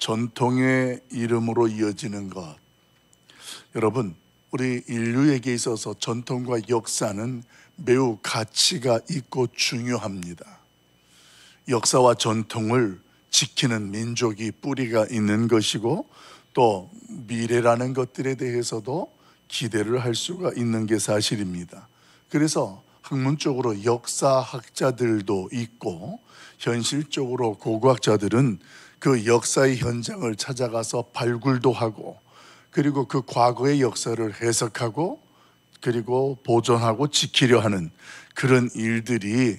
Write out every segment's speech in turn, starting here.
전통의 이름으로 이어지는 것. 여러분, 우리 인류에게 있어서 전통과 역사는 매우 가치가 있고 중요합니다. 역사와 전통을 지키는 민족이 뿌리가 있는 것이고, 또 미래라는 것들에 대해서도 기대를 할 수가 있는 게 사실입니다. 그래서 학문적으로 역사학자들도 있고, 현실적으로 고고학자들은 그 역사의 현장을 찾아가서 발굴도 하고, 그리고 그 과거의 역사를 해석하고, 그리고 보존하고 지키려 하는 그런 일들이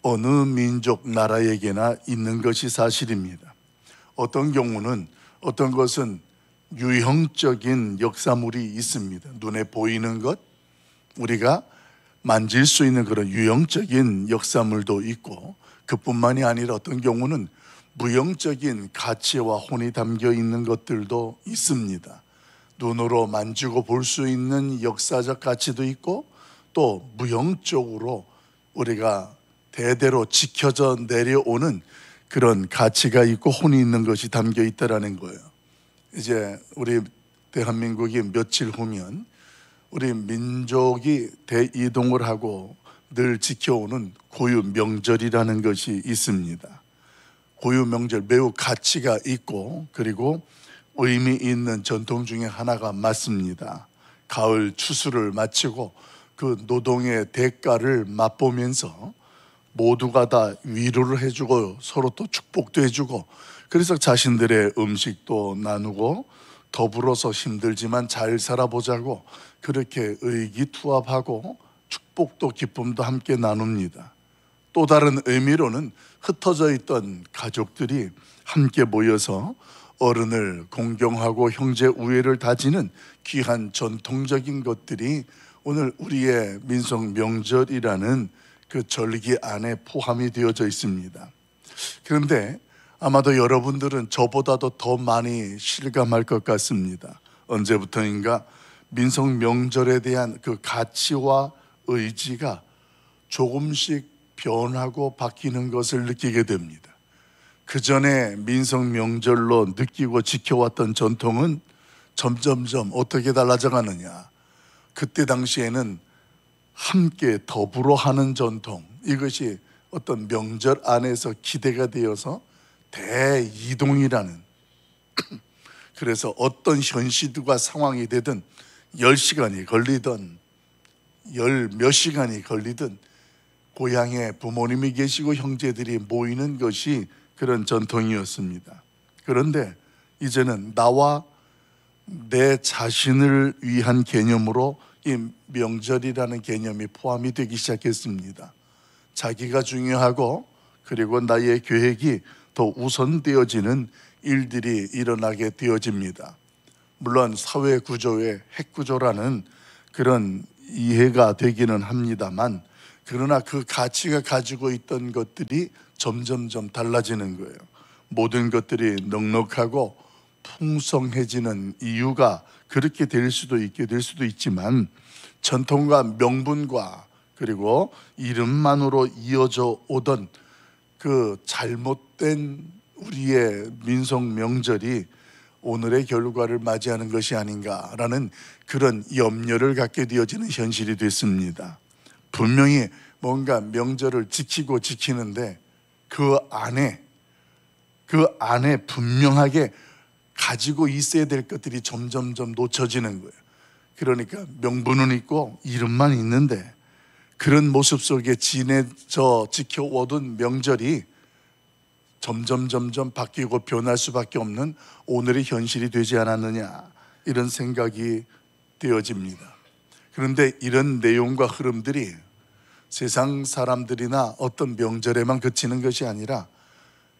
어느 민족 나라에게나 있는 것이 사실입니다. 어떤 경우는, 어떤 것은 유형적인 역사물이 있습니다. 눈에 보이는 것, 우리가 만질 수 있는 그런 유형적인 역사물도 있고, 그뿐만이 아니라 어떤 경우는 무형적인 가치와 혼이 담겨 있는 것들도 있습니다. 눈으로 만지고 볼 수 있는 역사적 가치도 있고, 또 무형적으로 우리가 대대로 지켜져 내려오는 그런 가치가 있고 혼이 있는 것이 담겨 있다라는 거예요. 이제 우리 대한민국이 며칠 후면 우리 민족이 대이동을 하고 늘 지켜오는 고유 명절이라는 것이 있습니다. 고유 명절 매우 가치가 있고, 그리고 의미 있는 전통 중에 하나가 맞습니다. 가을 추수를 마치고 그 노동의 대가를 맛보면서 모두가 다 위로를 해주고 서로 또 축복도 해주고, 그래서 자신들의 음식도 나누고 더불어서 힘들지만 잘 살아보자고 그렇게 의기투합하고 축복도 기쁨도 함께 나눕니다. 또 다른 의미로는 흩어져 있던 가족들이 함께 모여서 어른을 공경하고 형제 우애를 다지는 귀한 전통적인 것들이 오늘 우리의 민속 명절이라는 그 절기 안에 포함이 되어져 있습니다. 그런데 아마도 여러분들은 저보다도 더 많이 실감할 것 같습니다. 언제부터인가 민속 명절에 대한 그 가치와 의지가 조금씩 변하고 바뀌는 것을 느끼게 됩니다. 그 전에 민속 명절로 느끼고 지켜왔던 전통은 점점점 어떻게 달라져 가느냐. 그때 당시에는 함께 더불어 하는 전통, 이것이 어떤 명절 안에서 기대가 되어서 대이동이라는 그래서 어떤 현실과 상황이 되든 10시간이 걸리든 열 몇 시간이 걸리든 고향에 부모님이 계시고 형제들이 모이는 것이 그런 전통이었습니다. 그런데 이제는 나와 내 자신을 위한 개념으로 이 명절이라는 개념이 포함이 되기 시작했습니다. 자기가 중요하고, 그리고 나의 계획이 더 우선되어지는 일들이 일어나게 되어집니다. 물론 사회 구조의 핵구조라는 그런 이해가 되기는 합니다만, 그러나 그 가치가 가지고 있던 것들이 점점점 달라지는 거예요. 모든 것들이 넉넉하고 풍성해지는 이유가 그렇게 될 수도 있게 될 수도 있지만, 전통과 명분과 그리고 이름만으로 이어져 오던 그 잘못된 우리의 민속 명절이 오늘의 결과를 맞이하는 것이 아닌가라는 그런 염려를 갖게 되어지는 현실이 됐습니다. 분명히 뭔가 명절을 지키고 지키는데 그 안에 분명하게 가지고 있어야 될 것들이 점점점 놓쳐지는 거예요. 그러니까 명분은 있고 이름만 있는데, 그런 모습 속에 지내져 지켜오던 명절이 점점 바뀌고 변할 수밖에 없는 오늘의 현실이 되지 않았느냐, 이런 생각이 되어집니다. 그런데 이런 내용과 흐름들이 세상 사람들이나 어떤 명절에만 그치는 것이 아니라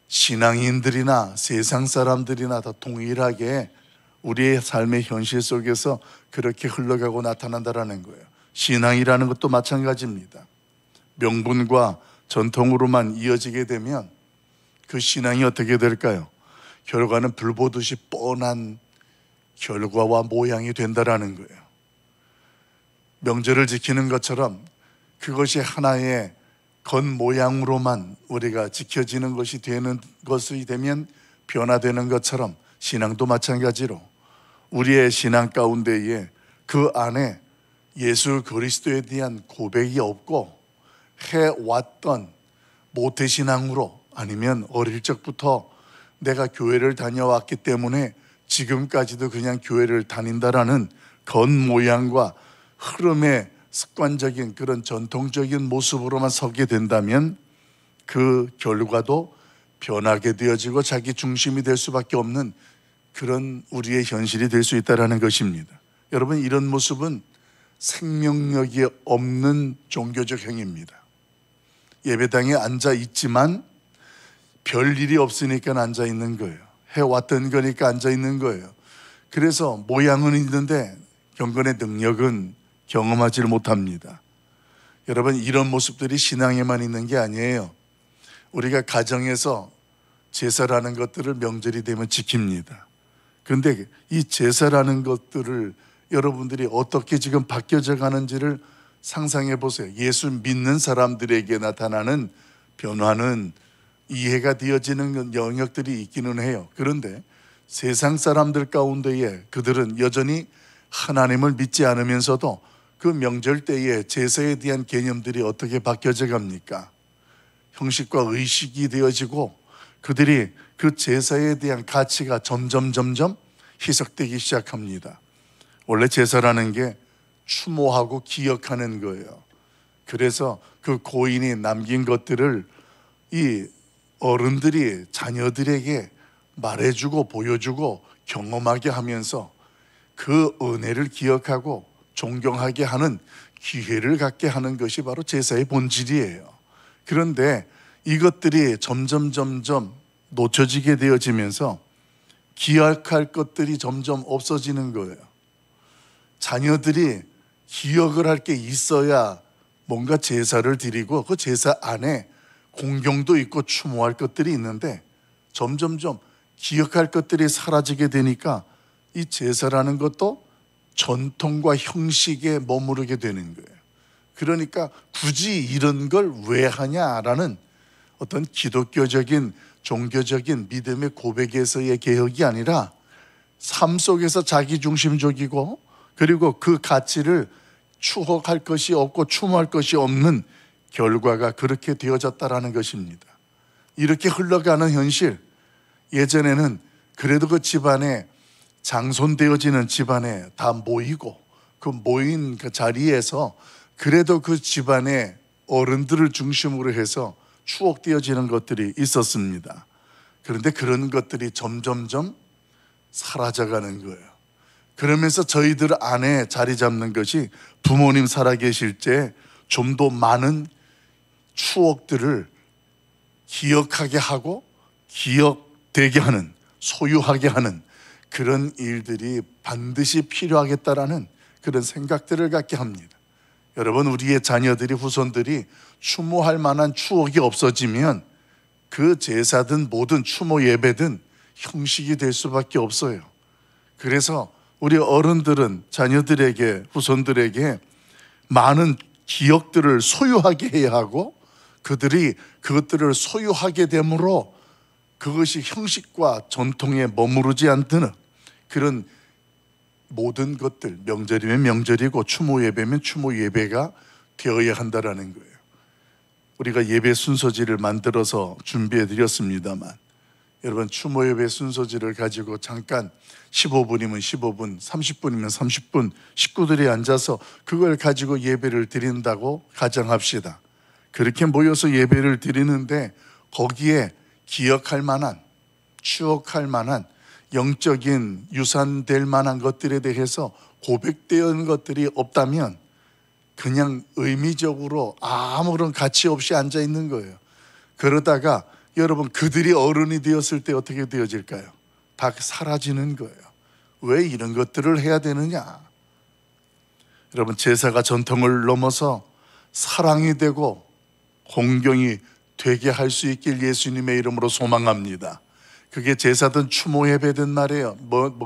신앙인들이나 세상 사람들이나 다 동일하게 우리의 삶의 현실 속에서 그렇게 흘러가고 나타난다는 거예요. 신앙이라는 것도 마찬가지입니다. 명분과 전통으로만 이어지게 되면 그 신앙이 어떻게 될까요? 결과는 불보듯이 뻔한 결과와 모양이 된다는 거예요. 명절을 지키는 것처럼 그것이 하나의 겉모양으로만 우리가 지켜지는 것이 되는 것이 되면 변화되는 것처럼, 신앙도 마찬가지로 우리의 신앙 가운데에 그 안에 예수 그리스도에 대한 고백이 없고 해왔던 모태신앙으로, 아니면 어릴 적부터 내가 교회를 다녀왔기 때문에 지금까지도 그냥 교회를 다닌다라는 겉모양과 흐름의 습관적인 그런 전통적인 모습으로만 서게 된다면 그 결과도 변하게 되어지고 자기 중심이 될 수밖에 없는 그런 우리의 현실이 될 수 있다는 것입니다. 여러분, 이런 모습은 생명력이 없는 종교적 행위입니다. 예배당에 앉아 있지만 별 일이 없으니까 앉아 있는 거예요. 해왔던 거니까 앉아 있는 거예요. 그래서 모양은 있는데 경건의 능력은 경험하지를 못합니다. 여러분, 이런 모습들이 신앙에만 있는 게 아니에요. 우리가 가정에서 제사라는 것들을 명절이 되면 지킵니다. 그런데 이 제사라는 것들을 여러분들이 어떻게 지금 바뀌어져 가는지를 상상해 보세요. 예수 믿는 사람들에게 나타나는 변화는 이해가 되어지는 영역들이 있기는 해요. 그런데 세상 사람들 가운데에 그들은 여전히 하나님을 믿지 않으면서도 그 명절 때에 제사에 대한 개념들이 어떻게 바뀌어져 갑니까? 형식과 의식이 되어지고 그들이 그 제사에 대한 가치가 점점 희석되기 시작합니다. 원래 제사라는 게 추모하고 기억하는 거예요. 그래서 그 고인이 남긴 것들을 이 어른들이 자녀들에게 말해주고 보여주고 경험하게 하면서 그 은혜를 기억하고 존경하게 하는 기회를 갖게 하는 것이 바로 제사의 본질이에요. 그런데 이것들이 점점 놓쳐지게 되어지면서 기억할 것들이 점점 없어지는 거예요. 자녀들이 기억을 할 게 있어야 뭔가 제사를 드리고 그 제사 안에 공경도 있고 추모할 것들이 있는데 점점 기억할 것들이 사라지게 되니까 이 제사라는 것도 전통과 형식에 머무르게 되는 거예요. 그러니까 굳이 이런 걸 왜 하냐라는 어떤 기독교적인 종교적인 믿음의 고백에서의 개혁이 아니라 삶 속에서 자기중심적이고 그리고 그 가치를 추억할 것이 없고 추모할 것이 없는 결과가 그렇게 되어졌다라는 것입니다. 이렇게 흘러가는 현실, 예전에는 그래도 그 집안에 장손되어지는 집안에 다 모이고 그 모인 그 자리에서 그래도 그 집안의 어른들을 중심으로 해서 추억되어지는 것들이 있었습니다. 그런데 그런 것들이 점점 사라져가는 거예요. 그러면서 저희들 안에 자리 잡는 것이 부모님 살아계실 때 좀 더 많은 추억들을 기억하게 하고 기억되게 하는, 소유하게 하는 그런 일들이 반드시 필요하겠다라는 그런 생각들을 갖게 합니다. 여러분, 우리의 자녀들이, 후손들이 추모할 만한 추억이 없어지면 그 제사든 뭐든 추모 예배든 형식이 될 수밖에 없어요. 그래서 우리 어른들은 자녀들에게, 후손들에게 많은 기억들을 소유하게 해야 하고 그들이 그것들을 소유하게 되므로 그것이 형식과 전통에 머무르지 않는 그런 모든 것들, 명절이면 명절이고 추모 예배면 추모 예배가 되어야 한다라는 거예요. 우리가 예배 순서지를 만들어서 준비해 드렸습니다만 여러분, 추모 예배 순서지를 가지고 잠깐 15분이면 15분, 30분이면 30분 식구들이 앉아서 그걸 가지고 예배를 드린다고 가정합시다. 그렇게 모여서 예배를 드리는데 거기에 기억할 만한, 추억할 만한, 영적인 유산될 만한 것들에 대해서 고백되는 것들이 없다면 그냥 의미적으로 아무런 가치 없이 앉아 있는 거예요. 그러다가 여러분, 그들이 어른이 되었을 때 어떻게 되어질까요? 다 사라지는 거예요. 왜 이런 것들을 해야 되느냐? 여러분, 제사가 전통을 넘어서 사랑이 되고 공경이 되게 할 수 있길 예수님의 이름으로 소망합니다. 그게 제사든 추모 예배든 말이에요.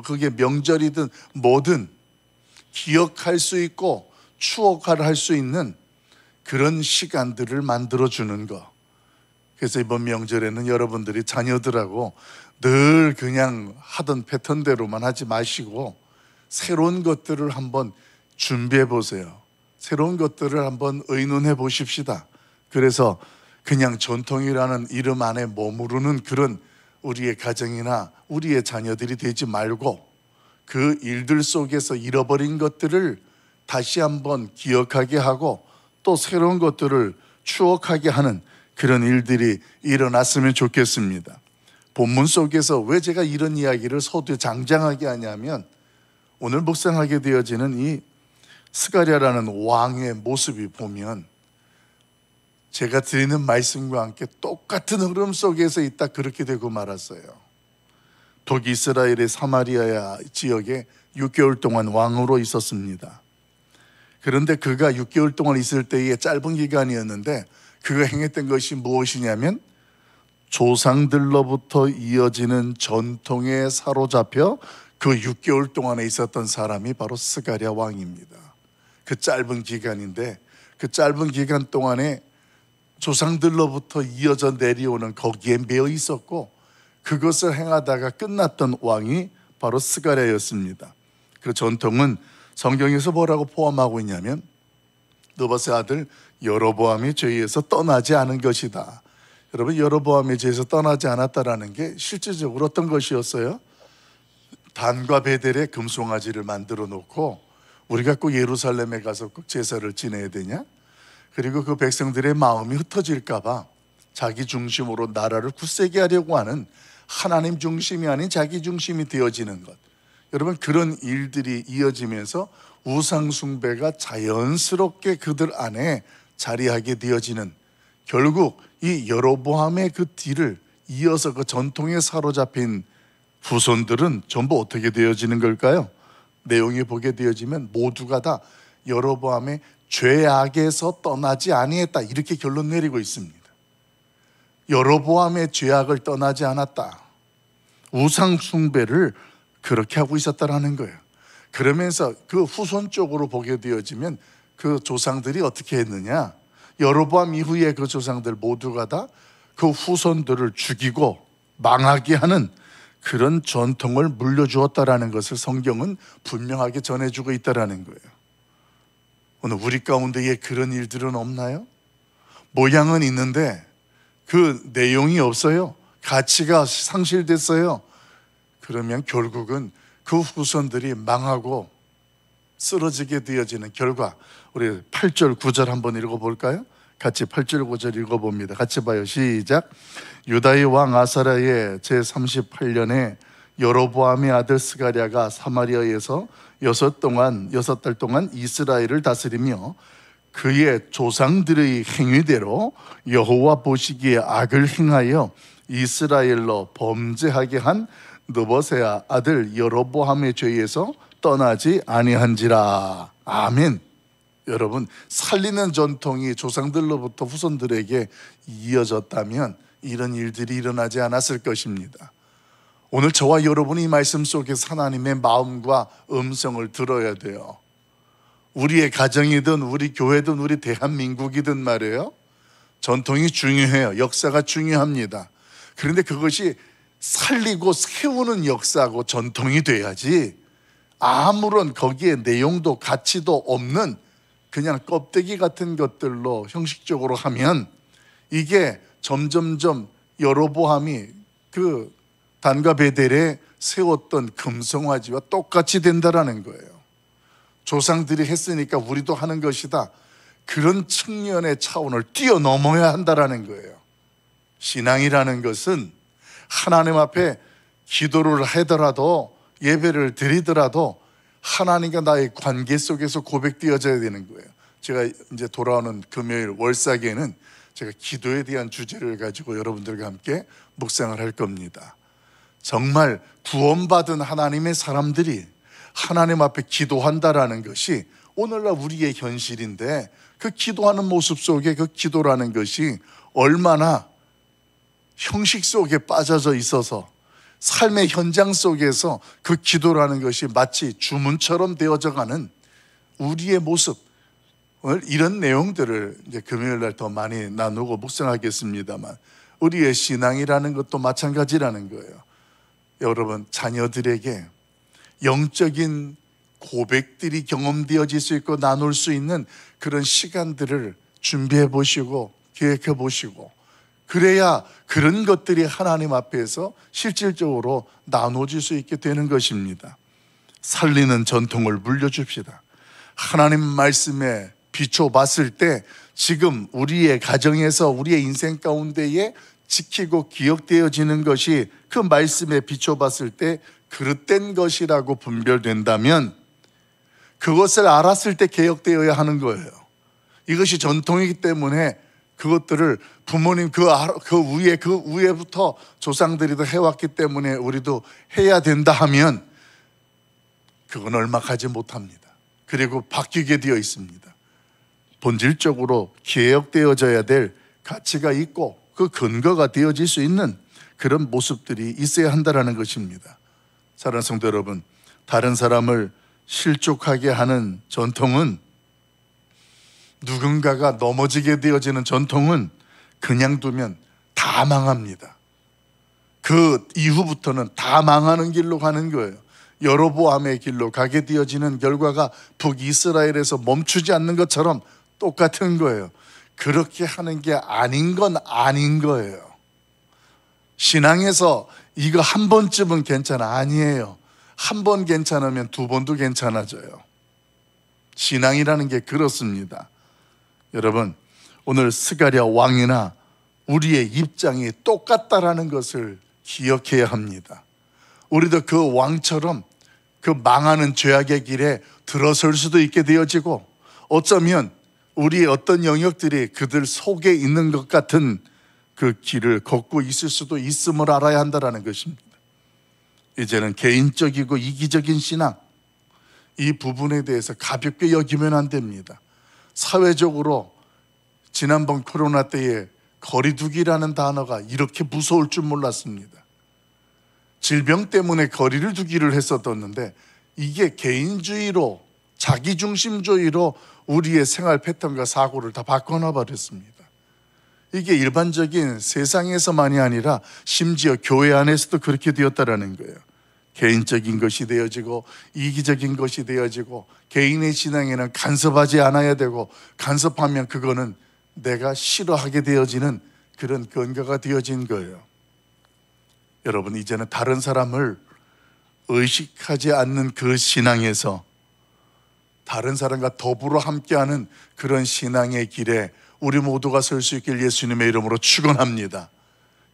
그게 명절이든 뭐든 기억할 수 있고 추억할 수 있는 그런 시간들을 만들어주는 거. 그래서 이번 명절에는 여러분들이 자녀들하고 늘 그냥 하던 패턴대로만 하지 마시고 새로운 것들을 한번 준비해 보세요. 새로운 것들을 한번 의논해 보십시다. 그래서 그냥 전통이라는 이름 안에 머무르는 그런 우리의 가정이나 우리의 자녀들이 되지 말고 그 일들 속에서 잃어버린 것들을 다시 한번 기억하게 하고 또 새로운 것들을 추억하게 하는 그런 일들이 일어났으면 좋겠습니다. 본문 속에서 왜 제가 이런 이야기를 서두에 장장하게 하냐면 오늘 묵상하게 되어지는 이 스가랴라는 왕의 모습이 보면 제가 드리는 말씀과 함께 똑같은 흐름 속에서 있다 그렇게 되고 말았어요. 북이스라엘의 사마리아 지역에 6개월 동안 왕으로 있었습니다. 그런데 그가 6개월 동안 있을 때의 짧은 기간이었는데 그가 행했던 것이 무엇이냐면 조상들로부터 이어지는 전통에 사로잡혀 그 6개월 동안에 있었던 사람이 바로 스가랴 왕입니다. 그 짧은 기간인데 그 짧은 기간 동안에 조상들로부터 이어져 내려오는 거기에 매여 있었고 그것을 행하다가 끝났던 왕이 바로 스가랴였습니다. 그 전통은 성경에서 뭐라고 포함하고 있냐면 느밧의 아들 여로보암이 죄에서 떠나지 않은 것이다. 여러분, 여로보암이 죄에서 떠나지 않았다라는 게 실질적으로 어떤 것이었어요? 단과 베델에 금송아지를 만들어 놓고 우리가 꼭 예루살렘에 가서 꼭 제사를 지내야 되냐? 그리고 그 백성들의 마음이 흩어질까 봐 자기 중심으로 나라를 굳세게 하려고 하는 하나님 중심이 아닌 자기 중심이 되어지는 것. 여러분, 그런 일들이 이어지면서 우상 숭배가 자연스럽게 그들 안에 자리하게 되어지는, 결국 이 여로보암의 그 뒤를 이어서 그 전통에 사로잡힌 후손들은 전부 어떻게 되어지는 걸까요? 내용이 보게 되어지면 모두가 다 여로보암의 죄악에서 떠나지 아니했다 이렇게 결론 내리고 있습니다. 여로보암의 죄악을 떠나지 않았다. 우상 숭배를 그렇게 하고 있었다라는 거예요. 그러면서 그 후손 쪽으로 보게 되어지면 그 조상들이 어떻게 했느냐? 여로보암 이후에 그 조상들 모두가 다 그 후손들을 죽이고 망하게 하는 그런 전통을 물려주었다라는 것을 성경은 분명하게 전해주고 있다라는 거예요. 오늘 우리 가운데에 그런 일들은 없나요? 모양은 있는데 그 내용이 없어요. 가치가 상실됐어요. 그러면 결국은 그 후손들이 망하고 쓰러지게 되어지는 결과, 우리 8절 9절 한번 읽어볼까요? 같이 8절 9절 읽어봅니다. 같이 봐요. 시작. 유다의 왕 아사랴의 제38년에 여로보암의 아들 스가랴가 사마리아에서 6달 동안 이스라엘을 다스리며 그의 조상들의 행위대로 여호와 보시기에 악을 행하여 이스라엘로 범죄하게 한 느밧의 아들 여로보암의 죄에서 떠나지 아니한지라. 아멘. 여러분, 살리는 전통이 조상들로부터 후손들에게 이어졌다면 이런 일들이 일어나지 않았을 것입니다. 오늘 저와 여러분이 이 말씀 속에서 하나님의 마음과 음성을 들어야 돼요. 우리의 가정이든 우리 교회든 우리 대한민국이든 말이에요, 전통이 중요해요. 역사가 중요합니다. 그런데 그것이 살리고 세우는 역사고 전통이 돼야지 아무런 거기에 내용도 가치도 없는 그냥 껍데기 같은 것들로 형식적으로 하면 이게 점점점 여로보암이 그 단과 베델에 세웠던 금송아지와 똑같이 된다라는 거예요. 조상들이 했으니까 우리도 하는 것이다. 그런 측면의 차원을 뛰어넘어야 한다라는 거예요. 신앙이라는 것은 하나님 앞에 기도를 하더라도 예배를 드리더라도 하나님과 나의 관계 속에서 고백되어져야 되는 거예요. 제가 이제 돌아오는 금요일 월사계는 제가 기도에 대한 주제를 가지고 여러분들과 함께 묵상을 할 겁니다. 정말 구원받은 하나님의 사람들이 하나님 앞에 기도한다라는 것이 오늘날 우리의 현실인데 그 기도하는 모습 속에 그 기도라는 것이 얼마나 형식 속에 빠져져 있어서 삶의 현장 속에서 그 기도라는 것이 마치 주문처럼 되어져 가는 우리의 모습, 오늘 이런 내용들을 이제 금요일 날 더 많이 나누고 묵상하겠습니다만 우리의 신앙이라는 것도 마찬가지라는 거예요. 여러분, 자녀들에게 영적인 고백들이 경험되어질 수 있고 나눌 수 있는 그런 시간들을 준비해 보시고 계획해 보시고, 그래야 그런 것들이 하나님 앞에서 실질적으로 나눠질 수 있게 되는 것입니다. 살리는 전통을 물려줍시다. 하나님 말씀에 비춰봤을 때 지금 우리의 가정에서 우리의 인생 가운데에 지키고 기억되어지는 것이 그 말씀에 비춰봤을 때 그릇된 것이라고 분별된다면 그것을 알았을 때 개혁되어야 하는 거예요. 이것이 전통이기 때문에 그것들을 부모님 그 위에부터 조상들이 도 해왔기 때문에 우리도 해야 된다 하면 그건 얼마 가지 못합니다. 그리고 바뀌게 되어 있습니다. 본질적으로 개혁되어져야 될 가치가 있고 그 근거가 되어질 수 있는 그런 모습들이 있어야 한다는 것입니다. 사랑하는 성도 여러분, 다른 사람을 실족하게 하는 전통은, 누군가가 넘어지게 되어지는 전통은 그냥 두면 다 망합니다. 그 이후부터는 다 망하는 길로 가는 거예요. 여로보암의 길로 가게 되어지는 결과가 북이스라엘에서 멈추지 않는 것처럼 똑같은 거예요. 그렇게 하는 게 아닌 건 아닌 거예요. 신앙에서 이거 한 번쯤은 괜찮아, 아니에요. 한 번 괜찮으면 두 번도 괜찮아져요. 신앙이라는 게 그렇습니다. 여러분, 오늘 스가랴 왕이나 우리의 입장이 똑같다라는 것을 기억해야 합니다. 우리도 그 왕처럼 그 망하는 죄악의 길에 들어설 수도 있게 되어지고, 어쩌면 우리의 어떤 영역들이 그들 속에 있는 것 같은 그 길을 걷고 있을 수도 있음을 알아야 한다는 것입니다. 이제는 개인적이고 이기적인 신앙, 이 부분에 대해서 가볍게 여기면 안 됩니다. 사회적으로 지난번 코로나 때에 거리두기라는 단어가 이렇게 무서울 줄 몰랐습니다. 질병 때문에 거리를 두기를 했었었는데 이게 개인주의로, 자기중심주의로 우리의 생활 패턴과 사고를 다 바꿔놔 버렸습니다. 이게 일반적인 세상에서만이 아니라 심지어 교회 안에서도 그렇게 되었다라는 거예요. 개인적인 것이 되어지고 이기적인 것이 되어지고, 개인의 신앙에는 간섭하지 않아야 되고, 간섭하면 그거는 내가 싫어하게 되어지는 그런 근거가 되어진 거예요. 여러분, 이제는 다른 사람을 의식하지 않는 그 신앙에서 다른 사람과 더불어 함께하는 그런 신앙의 길에 우리 모두가 설 수 있길 예수님의 이름으로 축원합니다.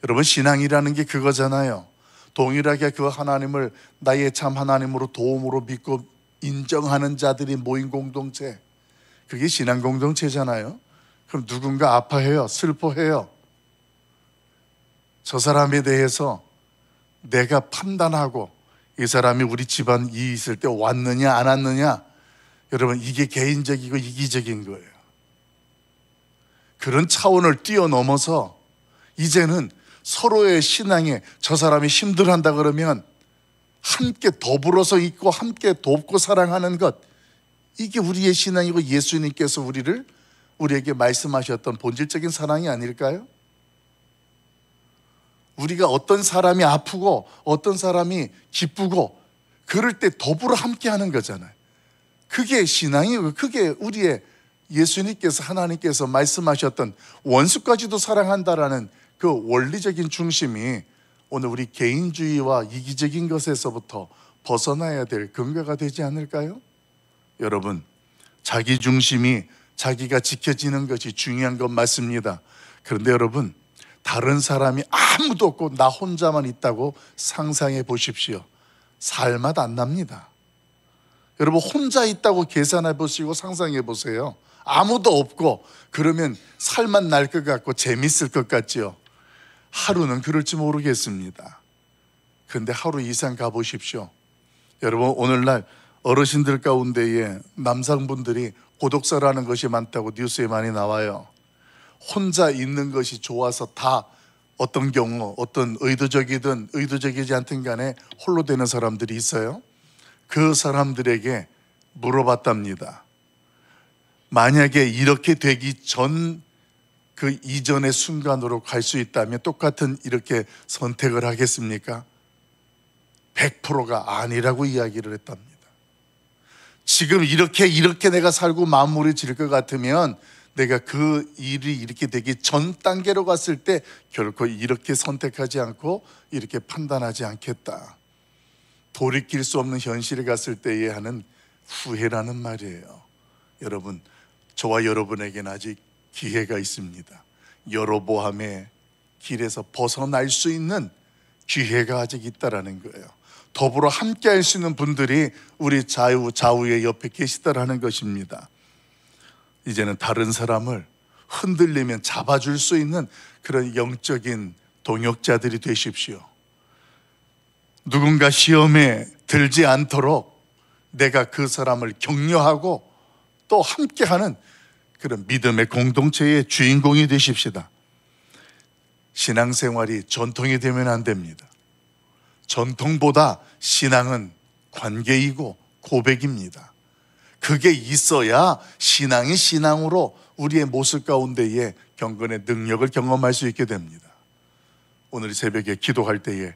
여러분, 신앙이라는 게 그거잖아요. 동일하게 그 하나님을 나의 참 하나님으로 도움으로 믿고 인정하는 자들이 모인 공동체, 그게 신앙 공동체잖아요. 그럼 누군가 아파해요, 슬퍼해요. 저 사람에 대해서 내가 판단하고 이 사람이 우리 집안 이 있을 때 왔느냐 안 왔느냐, 여러분, 이게 개인적이고 이기적인 거예요. 그런 차원을 뛰어넘어서 이제는 서로의 신앙에 저 사람이 힘들어한다 그러면 함께 더불어서 있고 함께 돕고 사랑하는 것, 이게 우리의 신앙이고 예수님께서 우리에게 말씀하셨던 본질적인 사랑이 아닐까요? 우리가 어떤 사람이 아프고 어떤 사람이 기쁘고 그럴 때 더불어 함께하는 거잖아요. 그게 신앙이고, 그게 우리의 예수님께서, 하나님께서 말씀하셨던 원수까지도 사랑한다라는 그 원리적인 중심이 오늘 우리 개인주의와 이기적인 것에서부터 벗어나야 될 근거가 되지 않을까요? 여러분, 자기 중심이, 자기가 지켜지는 것이 중요한 건 맞습니다. 그런데 여러분, 다른 사람이 아무도 없고 나 혼자만 있다고 상상해 보십시오. 살맛 안 납니다. 여러분, 혼자 있다고 계산해 보시고 상상해 보세요. 아무도 없고 그러면 살맛 날 것 같고 재밌을 것 같지요. 하루는 그럴지 모르겠습니다. 그런데 하루 이상 가보십시오. 여러분, 오늘날 어르신들 가운데에 남성분들이 고독사라는 것이 많다고 뉴스에 많이 나와요. 혼자 있는 것이 좋아서 다 어떤 경우, 어떤 의도적이든 의도적이지 않든 간에 홀로 되는 사람들이 있어요. 그 사람들에게 물어봤답니다. 만약에 이렇게 되기 전 그 이전의 순간으로 갈 수 있다면 똑같은 이렇게 선택을 하겠습니까? 100%가 아니라고 이야기를 했답니다. 지금 이렇게 내가 살고 마무리 질 것 같으면 내가 그 일이 이렇게 되기 전 단계로 갔을 때 결코 이렇게 선택하지 않고 이렇게 판단하지 않겠다. 돌이킬 수 없는 현실에 갔을 때에 하는 후회라는 말이에요. 여러분, 저와 여러분에게는 아직 기회가 있습니다. 여로보암의 길에서 벗어날 수 있는 기회가 아직 있다라는 거예요. 더불어 함께 할 수 있는 분들이 우리 좌우의 옆에 계시다라는 것입니다. 이제는 다른 사람을 흔들리면 잡아줄 수 있는 그런 영적인 동역자들이 되십시오. 누군가 시험에 들지 않도록 내가 그 사람을 격려하고 또 함께하는 그런 믿음의 공동체의 주인공이 되십시다. 신앙생활이 전통이 되면 안 됩니다. 전통보다 신앙은 관계이고 고백입니다. 그게 있어야 신앙이 신앙으로 우리의 모습 가운데에 경건의 능력을 경험할 수 있게 됩니다. 오늘 이 새벽에 기도할 때에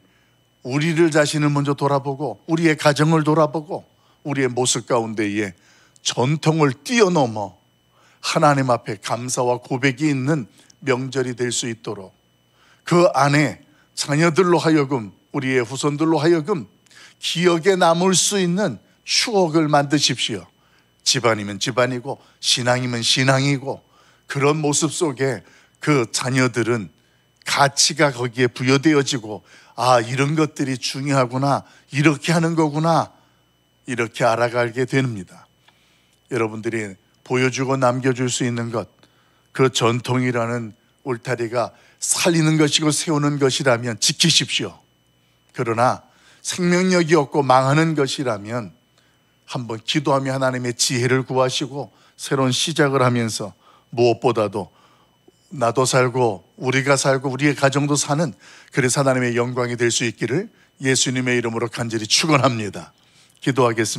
우리를 자신을 먼저 돌아보고 우리의 가정을 돌아보고 우리의 모습 가운데에 전통을 뛰어넘어 하나님 앞에 감사와 고백이 있는 명절이 될 수 있도록 그 안에 자녀들로 하여금 우리의 후손들로 하여금 기억에 남을 수 있는 추억을 만드십시오. 집안이면 집안이고 신앙이면 신앙이고 그런 모습 속에 그 자녀들은 가치가 거기에 부여되어지고 아, 이런 것들이 중요하구나, 이렇게 하는 거구나, 이렇게 알아가게 됩니다. 여러분들이 보여주고 남겨줄 수 있는 것, 그 전통이라는 울타리가 살리는 것이고 세우는 것이라면 지키십시오. 그러나 생명력이 없고 망하는 것이라면 한번 기도하며 하나님의 지혜를 구하시고 새로운 시작을 하면서 무엇보다도 나도 살고 우리가 살고 우리의 가정도 사는, 그래서 하나님의 영광이 될 수 있기를 예수님의 이름으로 간절히 축원합니다. 기도하겠습니다.